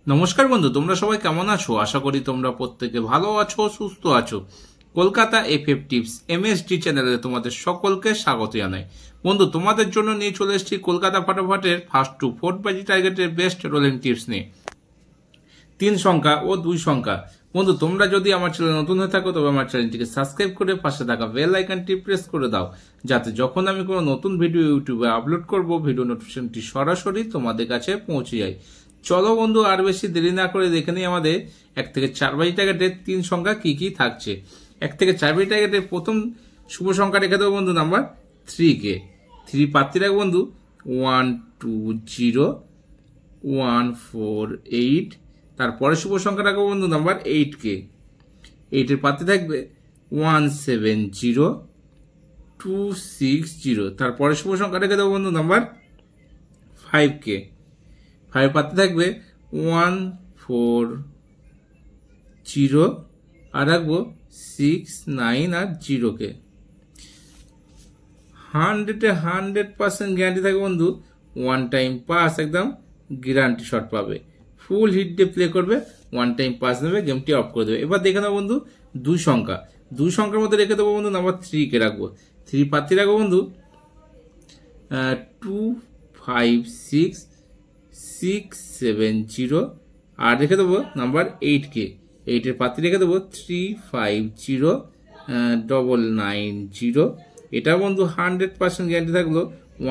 নমস্কার বন্ধু, তোমরা সবাই কেমন আছো? আশা করি তোমরা প্রত্যেকে ভালো আছো, সুস্থ আছো। কলকাতা এফএফ টিপস এমএসডি চ্যানেলে তোমাদের সকলকে স্বাগত জানাই। বন্ধু, তোমাদের জন্য নিয়ে চলে এসেছি কলকাতা ফাটাফাটের ফার্স্ট টু ফোর্থ বাজি টার্গেটের বেস্ট রোলিং টিপস নিয়ে 3 সংখ্যা ও 2 সংখ্যা। বন্ধু, তোমরা যদি আমার চ্যানেল নতুন হয়ে থাকো তবে আমার চ্যানেলটিকে সাবস্ক্রাইব করে পাশে থাকা বেল আইকনটি প্রেস করে দাও, যাতে যখন আমি কোনো নতুন ভিডিও ইউটিউবে আপলোড করব ভিডিও নোটিফিকেশনটি সরাসরি তোমাদের কাছে পৌঁছে যায়। চলো বন্ধু, আর বেশি দেরি না করে দেখে নিই আমাদের 1 থেকে 4 বাজি টার্গেটের 3 সংখ্যা কি কি থাকছে। 1 থেকে 4 বাজি টার্গেটের প্রথম শুভ সংখ্যা রেখে দেবো বন্ধু নাম্বার 3 কে। 3 প্রার্থী রাখবো বন্ধু 120148। তারপরে শুভ সংখ্যা রাখবো বন্ধু নাম্বার 8 কে। 8 এর প্রার্থী থাকবে 170260। তারপরে শুভ সংখ্যা রেখে দেবো বন্ধু নাম্বার 5 কে। 5 প্রার্থী থাকবে 140 আর রাখবো 69 আর 0 কে। 100% গ্যারান্টি থাকবে বন্ধু, 1 টাইম পাস একদম গ্যারান্টি শট পাবে। ফুল হিট দিয়ে প্লে করবে, 1 টাইম পাস নেবে, গেমটি অফ করে দেবে। এবার দেখে নেবো বন্ধু 2 সংখ্যা। 2 সংখ্যার মধ্যে রেখে দেবো বন্ধু নাম্বার 3 কে রাখবো। 3 প্রার্থী রাখবো বন্ধু 256670 আর রেখে দেবো নাম্বার 8 কে। 8 এর প্রার্থী রেখে দেবো 350990। এটা বন্ধু 100% গ্যারান্টি থাকলো,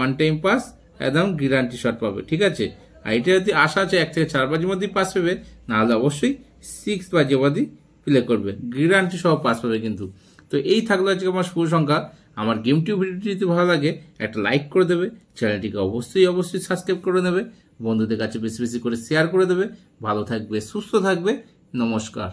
1 টাইম পাস একদম গ্যারান্টি শট পাবে। ঠিক আছে, আর এটা যদি আশা আছে 1 থেকে 4 বাজির মধ্যেই পাস পাবে, নাহলে অবশ্যই 6 বাজি অবধি প্লে করবে, গ্যারান্টি সহ পাস পাবে কিন্তু। তো এই থাকলো আজকে আমার শুভ সংখ্যা। আমার গেম টিউব ভিডিওটি যদি ভালো লাগে একটা লাইক করে দেবে, চ্যানেলটিকে অবশ্যই সাবস্ক্রাইব করে নেবে, বন্ধুদের কাছে বেশি বেশি করে শেয়ার করে দেবে। ভালো থাকবে, সুস্থ থাকবে, নমস্কার।